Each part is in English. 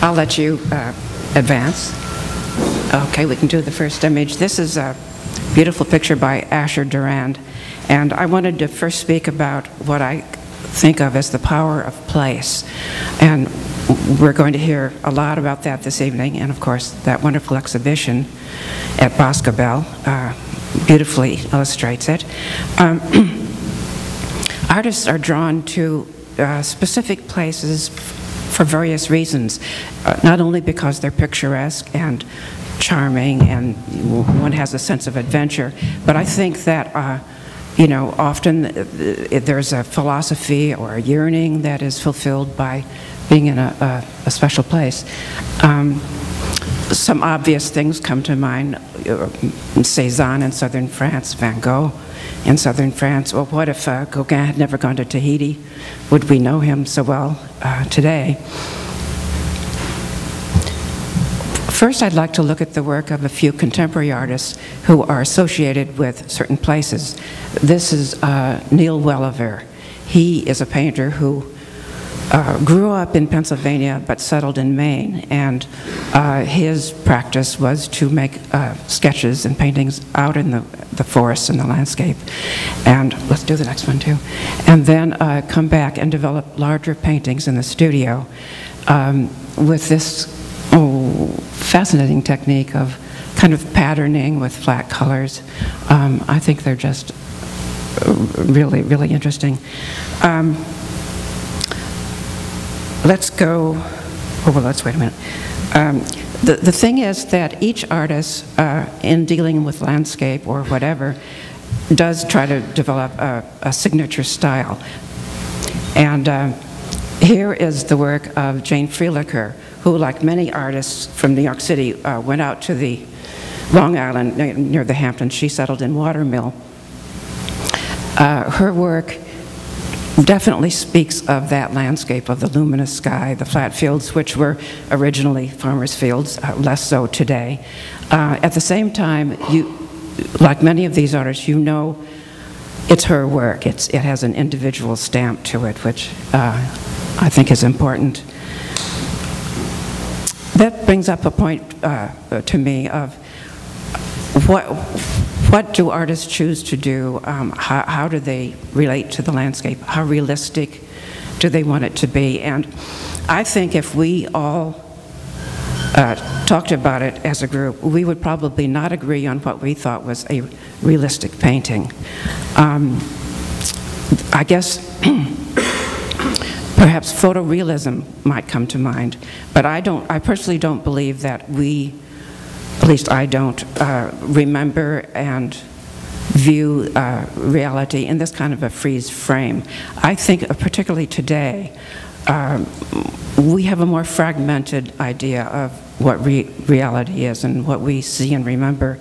I'll let you advance. Okay, we can do the first image. This is a beautiful picture by Asher Durand, and I wanted to first speak about what I think of as the power of place. And we're going to hear a lot about that this evening, and of course that wonderful exhibition at Boscobel beautifully illustrates it. Artists are drawn to specific places for various reasons, not only because they're picturesque and charming and one has a sense of adventure, but I think that you know, often there's a philosophy or a yearning that is fulfilled by being in a special place. Some obvious things come to mind: Cézanne in southern France, Van Gogh in southern France. Well, what if Gauguin had never gone to Tahiti? Would we know him so well today? First, I'd like to look at the work of a few contemporary artists who are associated with certain places. This is Neil Welliver. He is a painter who grew up in Pennsylvania but settled in Maine, and his practice was to make sketches and paintings out in the forest and the landscape. And let's do the next one too. And then come back and develop larger paintings in the studio with this fascinating technique of kind of patterning with flat colors. I think they're just really, really interesting. Let's go, oh, well, let's wait a minute. The thing is that each artist, in dealing with landscape or whatever, does try to develop a signature style. And here is the work of Jane Freilicher, who, like many artists from New York City, went out to the Long Island near the Hamptons. She settled in Watermill. Her work definitely speaks of that landscape of the luminous sky, the flat fields, which were originally farmers' fields, less so today. At the same time, like many of these artists, you know it's her work. It has an individual stamp to it, which I think is important. That brings up a point to me of what do artists choose to do? How do they relate to the landscape? How realistic do they want it to be? And I think if we all talked about it as a group, we would probably not agree on what we thought was a realistic painting. I guess perhaps photorealism might come to mind, but I personally don't believe that we, at least I don't, remember and view reality in this kind of a freeze frame. I think particularly today, we have a more fragmented idea of what reality is and what we see and remember.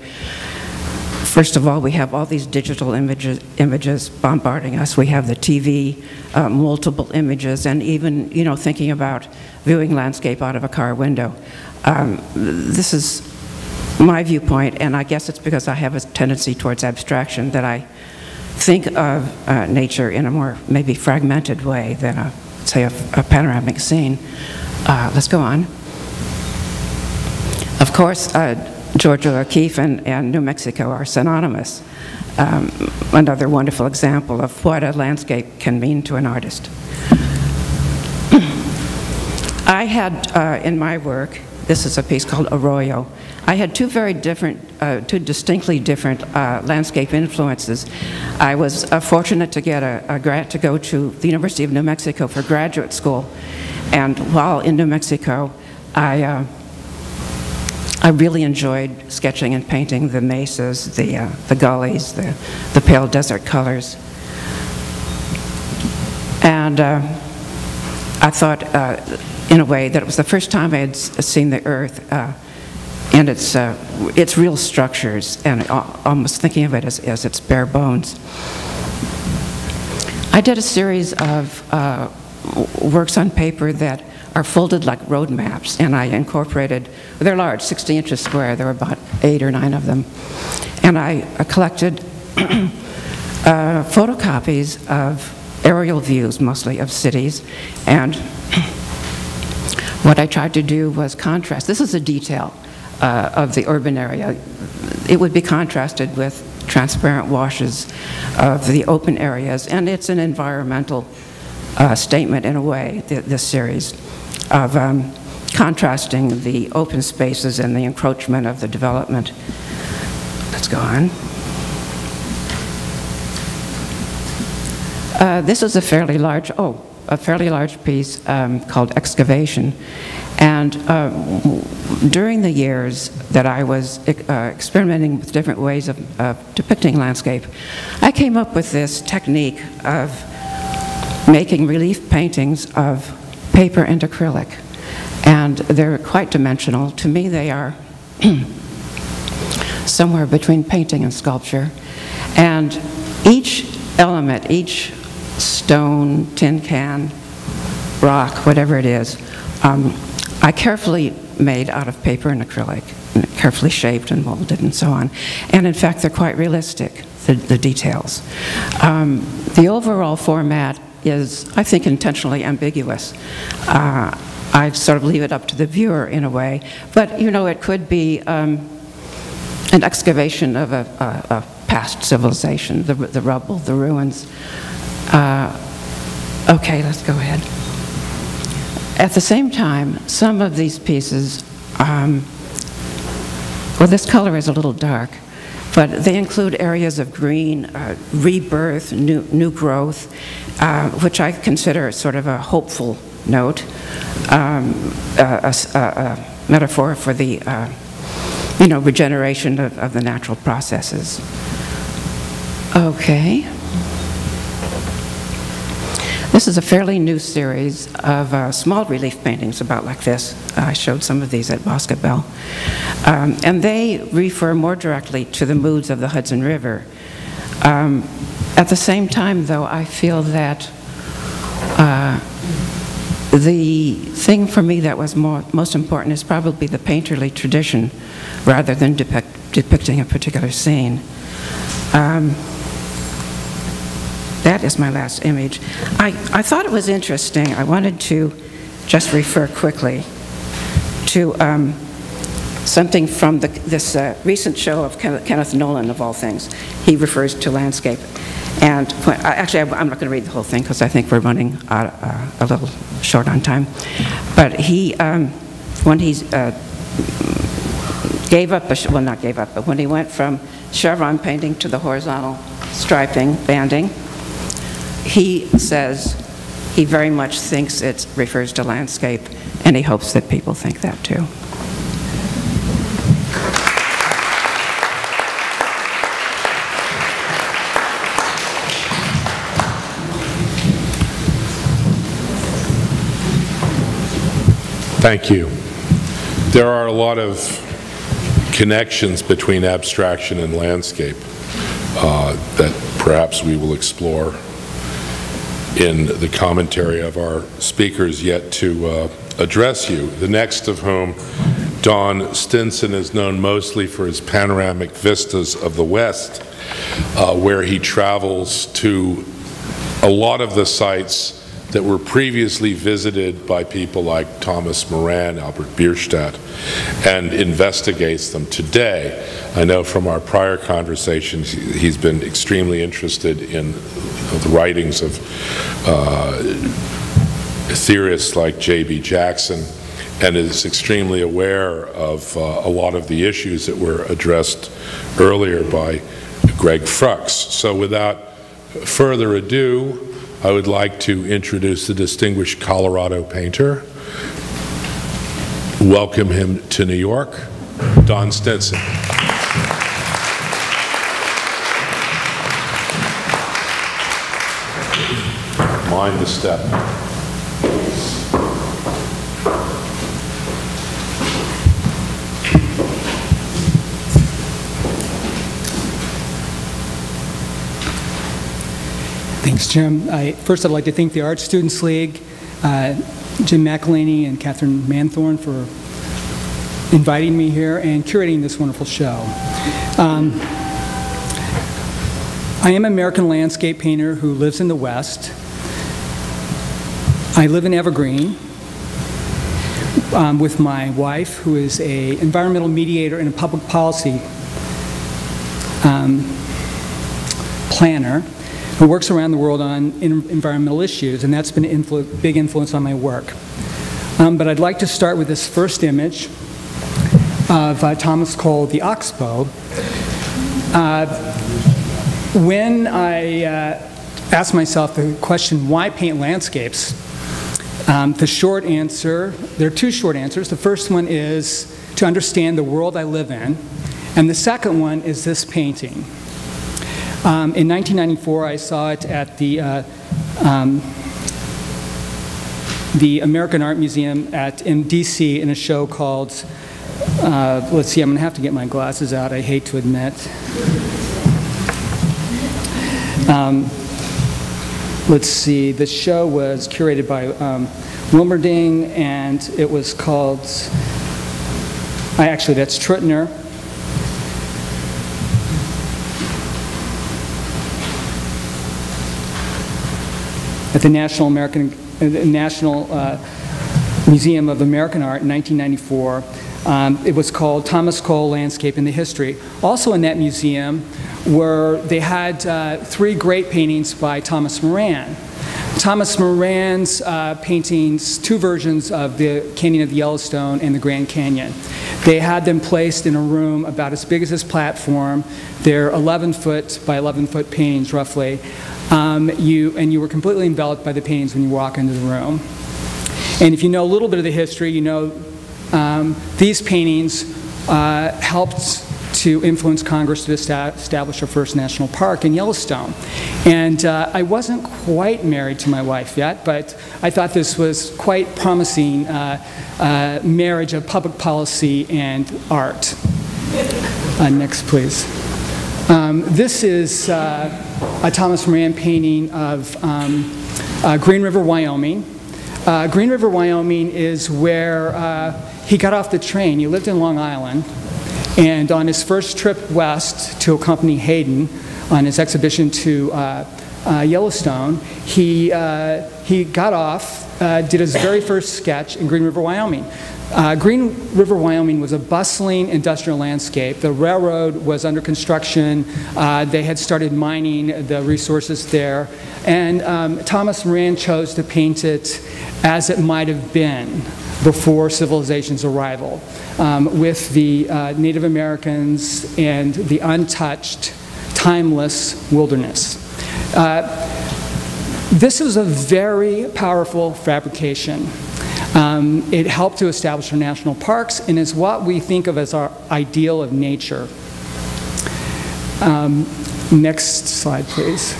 First of all, we have all these digital images bombarding us. We have the TV, multiple images, and even, you know, thinking about viewing landscape out of a car window. This is my viewpoint, and I guess it's because I have a tendency towards abstraction that I think of nature in a more maybe fragmented way than, say, a panoramic scene. Let's go on. Of course, Georgia O'Keeffe and New Mexico are synonymous. Another wonderful example of what a landscape can mean to an artist. I had in my work, this is a piece called Arroyo. I had two distinctly different landscape influences. I was fortunate to get a grant to go to the University of New Mexico for graduate school, and while in New Mexico, I really enjoyed sketching and painting the mesas, the gullies, the pale desert colors. And I thought, in a way, that it was the first time I had seen the earth and its real structures, and almost thinking of it as its bare bones. I did a series of works on paper that are folded like road maps, and I incorporated, they're large, 60 inches square, there were about 8 or 9 of them. And I collected photocopies of aerial views, mostly of cities, and what I tried to do was contrast. This is a detail of the urban area. It would be contrasted with transparent washes of the open areas, and it's an environmental statement in a way, this series, of contrasting the open spaces and the encroachment of the development. Let's go on. This is a fairly large piece called Excavation. And during the years that I was experimenting with different ways of depicting landscape, I came up with this technique of making relief paintings of paper and acrylic. And they're quite dimensional. To me, they are somewhere between painting and sculpture. And each element, each stone, tin can, rock, whatever it is, I carefully made out of paper and acrylic, and carefully shaped and molded and so on. And in fact, they're quite realistic, the details. The overall format is, I think, intentionally ambiguous. I sort of leave it up to the viewer in a way, but you know, it could be an excavation of a past civilization, the rubble, the ruins. Okay, let's go ahead. At the same time, some of these pieces, well, this color is a little dark, but they include areas of green, rebirth, new growth, which I consider sort of a hopeful note, a metaphor for the regeneration of the natural processes. Okay. This is a fairly new series of small relief paintings about like this. I showed some of these at Boscobel. And they refer more directly to the moods of the Hudson River. At the same time, though, I feel that the thing for me that was most important is probably the painterly tradition rather than depicting a particular scene. That is my last image. I thought it was interesting. I wanted to just refer quickly to something from this recent show of Kenneth Nolan, of all things. He refers to landscape. And actually, I'm not going to read the whole thing because I think we're running a little short on time. But he, when he gave up, well, not gave up, but when he went from chevron painting to the horizontal striping, banding, he says he very much thinks it refers to landscape, and he hopes that people think that too. Thank you. There are a lot of connections between abstraction and landscape that perhaps we will explore in the commentary of our speakers yet to address you. The next of whom, Don Stinson, is known mostly for his panoramic vistas of the West, where he travels to a lot of the sites that were previously visited by people like Thomas Moran, Albert Bierstadt, and investigates them today. I know from our prior conversations he's been extremely interested in the writings of theorists like J.B. Jackson, and is extremely aware of a lot of the issues that were addressed earlier by Greg Frux. So without further ado, I would like to introduce the distinguished Colorado painter. Welcome him to New York, Don Stinson. Mind the step. Thanks, Jim. First, I'd like to thank the Art Students League, Jim McElhinney and Katherine Manthorne for inviting me here and curating this wonderful show. I am an American landscape painter who lives in the West. I live in Evergreen, with my wife, who is an environmental mediator and a public policy planner, who works around the world on environmental issues, and that's been a big influence on my work. But I'd like to start with this first image of Thomas Cole, the oxbow. When I asked myself the question, why paint landscapes? The short answer, there are two short answers. The first one is to understand the world I live in, and the second one is this painting. In 1994, I saw it at the American Art Museum in DC in a show called, let's see, I'm going to have to get my glasses out, I hate to admit. Let's see, the show was curated by Wilmerding, and it was called, actually that's Trutner. At the National Museum of American Art in 1994. It was called Thomas Cole, Landscape and the History. Also in that museum they had three great paintings by Thomas Moran. Thomas Moran's paintings, two versions of the Canyon of the Yellowstone and the Grand Canyon. They had them placed in a room about as big as this platform. They're 11-foot by 11-foot paintings, roughly. You were completely enveloped by the paintings when you walk into the room. And if you know a little bit of the history, you know these paintings helped to influence Congress to establish our first national park in Yellowstone. And I wasn't quite married to my wife yet, but I thought this was quite promising marriage of public policy and art. Next, please. This is a Thomas Moran painting of Green River, Wyoming. Green River, Wyoming is where he got off the train. He lived in Long Island, and on his first trip west to accompany Hayden on his exhibition to Yellowstone, he got off, did his very first sketch in Green River, Wyoming. Green River, Wyoming was a bustling industrial landscape. The railroad was under construction. They had started mining the resources there. And Thomas Moran chose to paint it as it might have been before civilization's arrival, with the Native Americans and the untouched, timeless wilderness. This is a very powerful fabrication. It helped to establish our national parks and is what we think of as our ideal of nature. Next slide, please.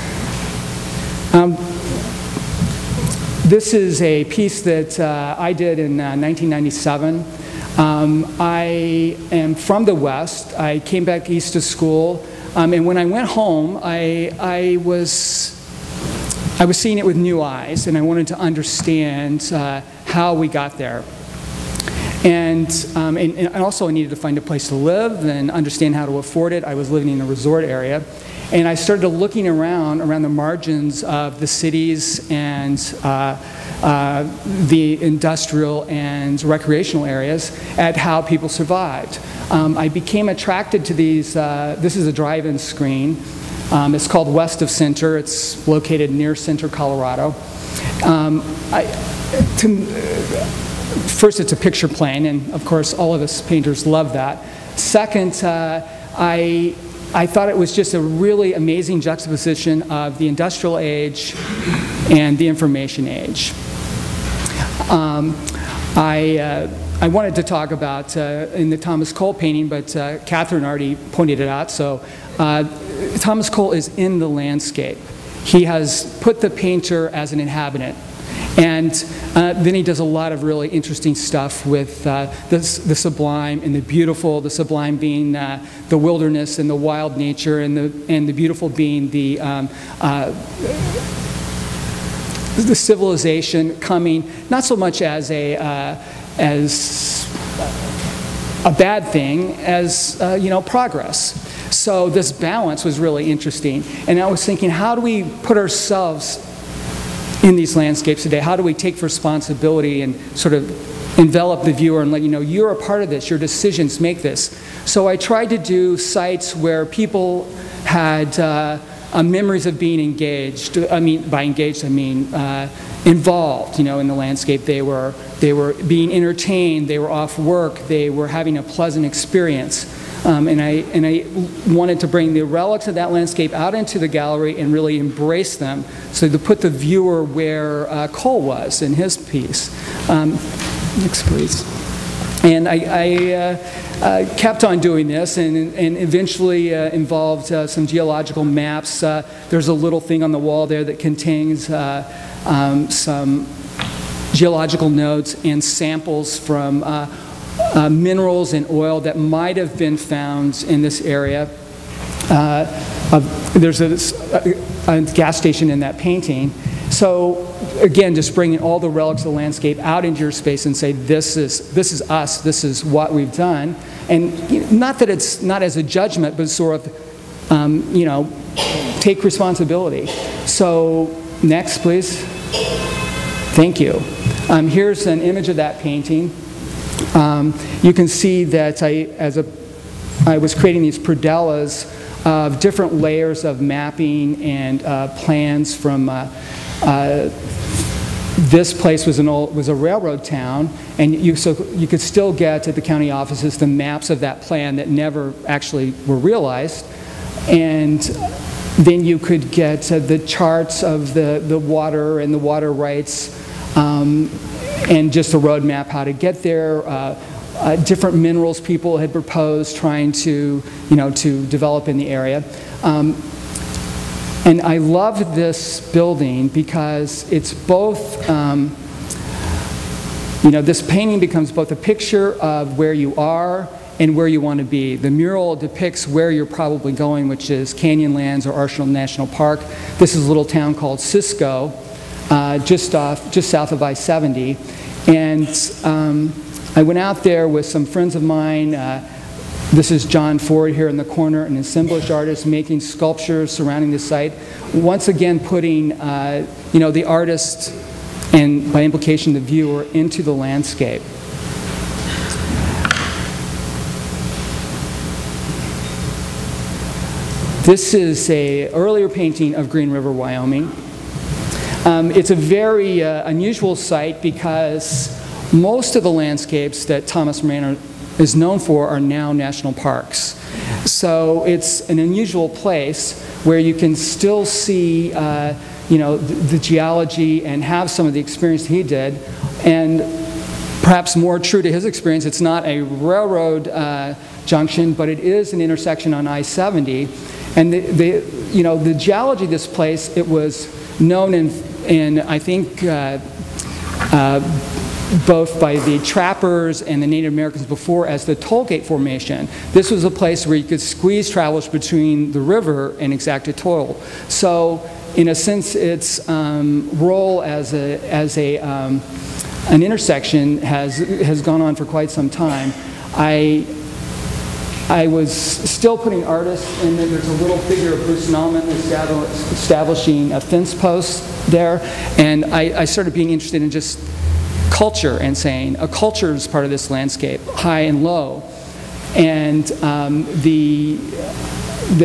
This is a piece that I did in 1997. I am from the West. I came back east to school, and when I went home, I was seeing it with new eyes, and I wanted to understand how we got there. And also I needed to find a place to live and understand how to afford it. I was living in a resort area. And I started looking around the margins of the cities and the industrial and recreational areas at how people survived. I became attracted to these, this is a drive-in screen. It's called West of Center. It's located near Center, Colorado. First, it's a picture plane, and of course all of us painters love that. Second, I thought it was just a really amazing juxtaposition of the industrial age and the information age. I wanted to talk about in the Thomas Cole painting, but Katherine already pointed it out. So Thomas Cole is in the landscape. He has put the painter as an inhabitant. And then he does a lot of really interesting stuff with the sublime and the beautiful, the sublime being the wilderness and the wild nature, and the beautiful being the civilization coming, not so much as a bad thing as progress. So this balance was really interesting. And I was thinking, how do we put ourselves in these landscapes today? How do we take responsibility and sort of envelop the viewer and let you know you're a part of this, your decisions make this. So I tried to do sites where people had memories of being engaged. I mean, by engaged, I mean involved, you know, in the landscape. They were being entertained, they were off work, they were having a pleasant experience. And I wanted to bring the relics of that landscape out into the gallery and really embrace them, so to put the viewer where Cole was in his piece. Next, please. And I kept on doing this, and eventually involved some geological maps. There's a little thing on the wall there that contains some geological notes and samples from minerals and oil that might have been found in this area. There's a gas station in that painting. So again, just bringing all the relics of the landscape out into your space and say, this is us, this is what we've done. And you know, not that it's not as a judgment, but sort of, you know, take responsibility. So next, please. Thank you. Here's an image of that painting. You can see that I was creating these predellas of different layers of mapping and plans from this place was a railroad town, and so you could still get at the county offices the maps of that plan that never actually were realized, and then you could get the charts of the water and the water rights, and just a road map how to get there. Different minerals people had proposed trying to, you know, to develop in the area. And I love this building because it's both, you know, this painting becomes both a picture of where you are and where you want to be. The mural depicts where you're probably going, which is Canyonlands or Arsenal National Park. This is a little town called Cisco, just south of I-70. And I went out there with some friends of mine. This is John Ford here in the corner, an assemblage artist making sculptures surrounding the site. Once again, putting you know, the artist and by implication the viewer into the landscape. This is an earlier painting of Green River, Wyoming. It's a very unusual site because most of the landscapes that Thomas Moran is known for are now national parks. So it's an unusual place where you can still see you know, the geology and have some of the experience he did. And perhaps more true to his experience, it's not a railroad junction, but it is an intersection on I-70. And you know, the geology of this place, it was known in I think, both by the trappers and the Native Americans before as the toll gate formation. This was a place where you could squeeze travelers between the river and exact a toll. So in a sense, its role as an intersection has gone on for quite some time. I was still putting artists in there. There's a little figure of Bruce Nauman establishing a fence post there, and I started being interested in just culture and saying a culture is part of this landscape, high and low. And the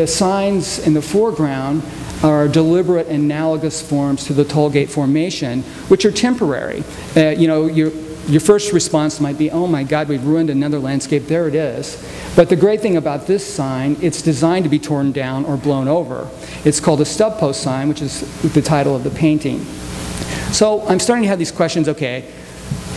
signs in the foreground are deliberate analogous forms to the toll gate formation, which are temporary. You know, your first response might be, oh my God, we've ruined another landscape, there it is. But the great thing about this sign, it's designed to be torn down or blown over. It's called a stub post sign, which is the title of the painting. So I'm starting to have these questions, okay,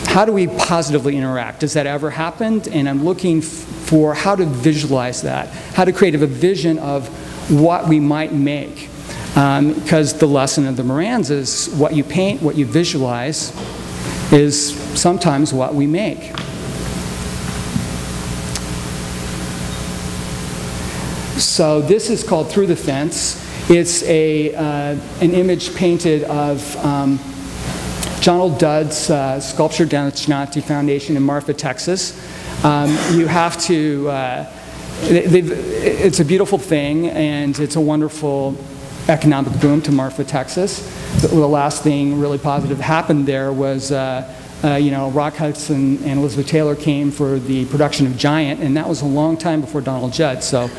how do we positively interact? Does that ever happen? And I'm looking for how to visualize that, how to create a vision of what we might make. Because the lesson of the Morans is what you paint, what you visualize, is sometimes what we make. So this is called Through the Fence. It's an image painted of Donald Dudd's sculpture down at the Chinati Foundation in Marfa, Texas. You have to, it's a beautiful thing, and it's a wonderful economic boom to Marfa, Texas. The last thing really positive happened there was Rock Hudson and Elizabeth Taylor came for the production of Giant, and that was a long time before Donald Judd. So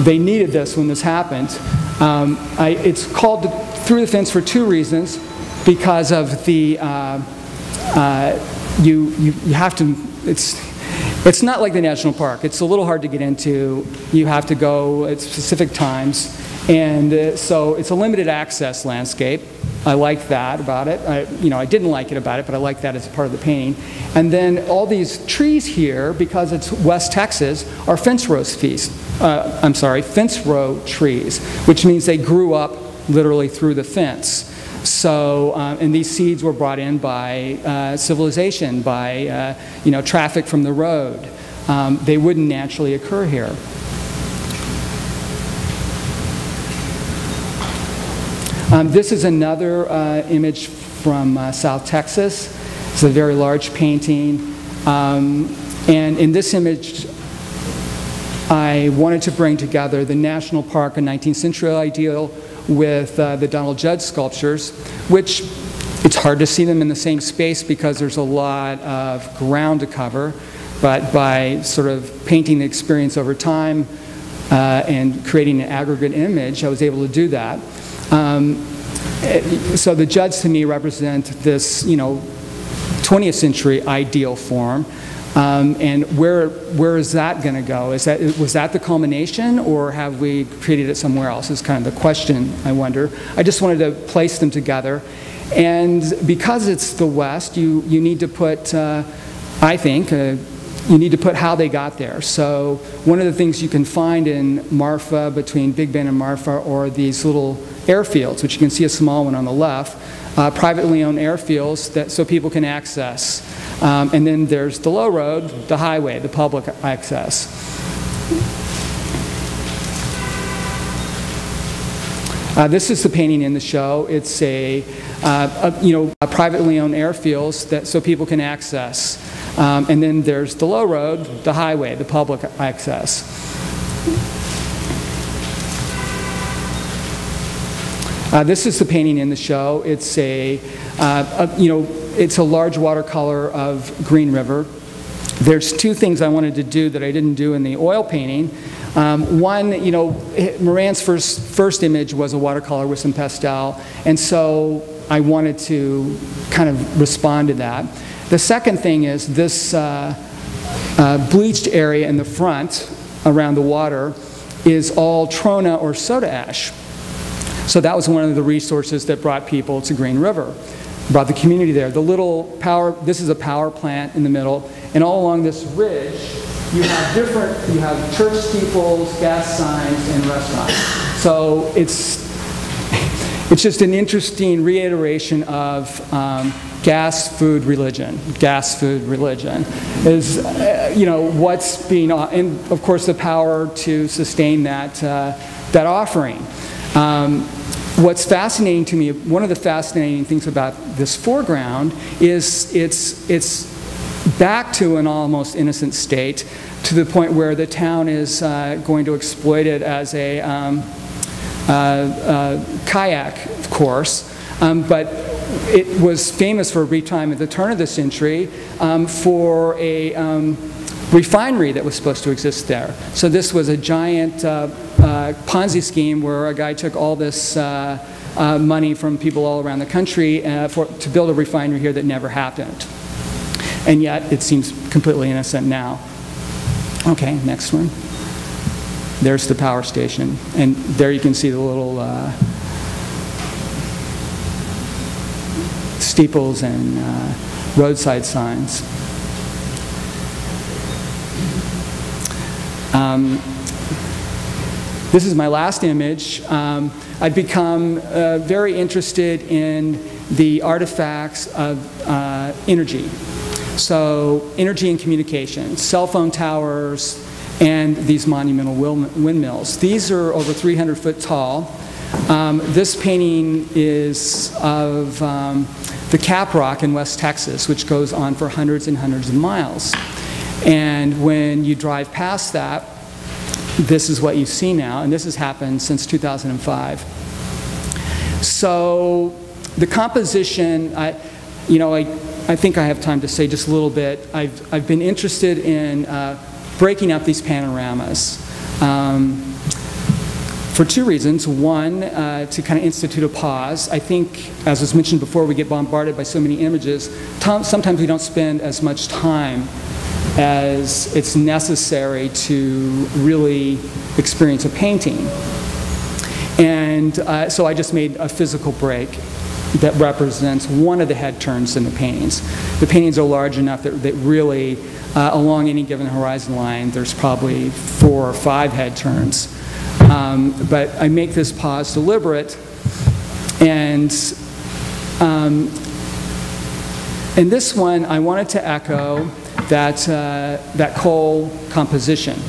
they needed this when this happened. It's called Through the Fence for two reasons. Because of the, you have to, it's not like the national park. It's a little hard to get into. You have to go at specific times. And so it's a limited access landscape. I like that about it. I didn't like it about it, but I like that as a part of the painting. And then all these trees here, because it's West Texas, are fence row trees, which means they grew up literally through the fence. So, and these seeds were brought in by civilization, by traffic from the road. They wouldn't naturally occur here. This is another image from South Texas. It's a very large painting. And in this image, I wanted to bring together the National Park and 19th century ideal with the Donald Judd sculptures, which it's hard to see them in the same space because there's a lot of ground to cover. But by sort of painting the experience over time and creating an aggregate image, I was able to do that. So the Judds to me represent this, 20th century ideal form. And where is that going to go? Was that the culmination, or have we created it somewhere else? Is kind of the question, I wonder. I just wanted to place them together. And because it's the West, you need to put, I think, you need to put how they got there. So one of the things you can find in Marfa, between Big Bend and Marfa, are these little airfields, which you can see a small one on the left, privately owned airfields so people can access. And then there's the low road, the highway, the public access. This is the painting in the show. It's privately owned airfields so people can access. And then there's the low road, the highway, the public access. This is the painting in the show. It's it's a large watercolor of Green River. There's two things I wanted to do that I didn't do in the oil painting. One, Moran's first image was a watercolor with some pastel, and so I wanted to kind of respond to that. The second thing is this bleached area in the front around the water is all trona or soda ash. So that was one of the resources that brought people to Green River, brought the community there. The little this is a power plant in the middle, and all along this ridge, you have church steeples, gas signs, and restaurants. So it's just an interesting reiteration of gas, food, religion. Gas, food, religion is, what's being, and of course the power to sustain that offering. What's fascinating to me, one of the fascinating things about this foreground is it's back to an almost innocent state, to the point where the town is going to exploit it as a kayak, of course, but it was famous for a brief time at the turn of the century for a refinery that was supposed to exist there. So this was a giant Ponzi scheme where a guy took all this money from people all around the country to build a refinery here that never happened. And yet it seems completely innocent now. Okay, next one. There's the power station. And there you can see the little steeples and roadside signs. This is my last image. I've become very interested in the artifacts of energy. So energy and communication, cell phone towers, and these monumental windmills. These are over 300 foot tall. This painting is of the Cap Rock in West Texas, which goes on for hundreds and hundreds of miles. And when you drive past that, this is what you see now, and this has happened since 2005. So the composition, I think I have time to say just a little bit. I've been interested in breaking up these panoramas for two reasons. One, to kind of institute a pause. I think, as was mentioned before, we get bombarded by so many images. Sometimes we don't spend as much time as it's necessary to really experience a painting. And so I just made a physical break that represents one of the head turns in the paintings. The paintings are large enough that really, along any given horizon line, there's probably 4 or 5 head turns. But I make this pause deliberate, and in this one, I wanted to echo that coal composition.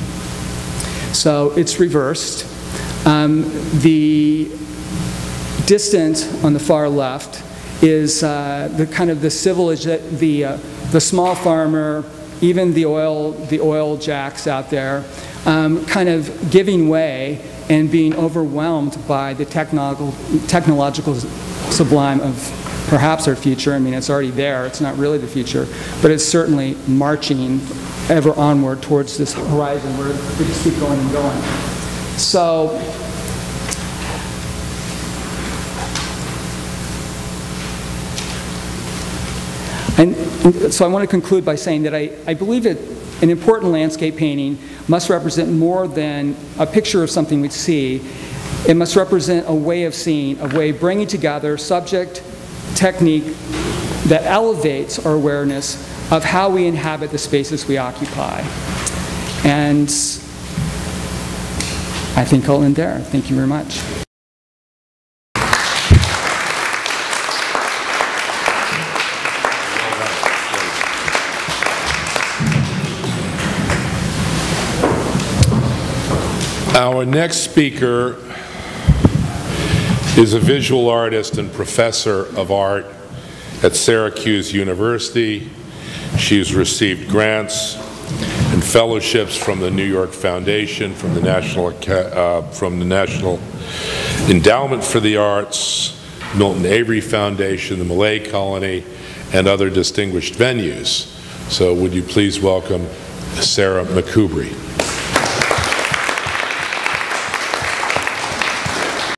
So it's reversed. The distant on the far left is the kind of the the small farmer, even the oil jacks out there, kind of giving way and being overwhelmed by the technological sublime of perhaps our future. I mean, it's already there. It's not really the future, but it's certainly marching ever onward towards this horizon where we just keep going and going. So, so I want to conclude by saying that I believe that an important landscape painting must represent more than a picture of something we see. It must represent a way of seeing, a way of bringing together subject, technique that elevates our awareness of how we inhabit the spaces we occupy. And I think I'll end there. Thank you very much. Our next speaker is a visual artist and professor of art at Syracuse University. She's received grants and fellowships from the New York Foundation, from the National Endowment for the Arts, Milton Avery Foundation, the Malay Colony, and other distinguished venues. So would you please welcome Sarah McCoubrey.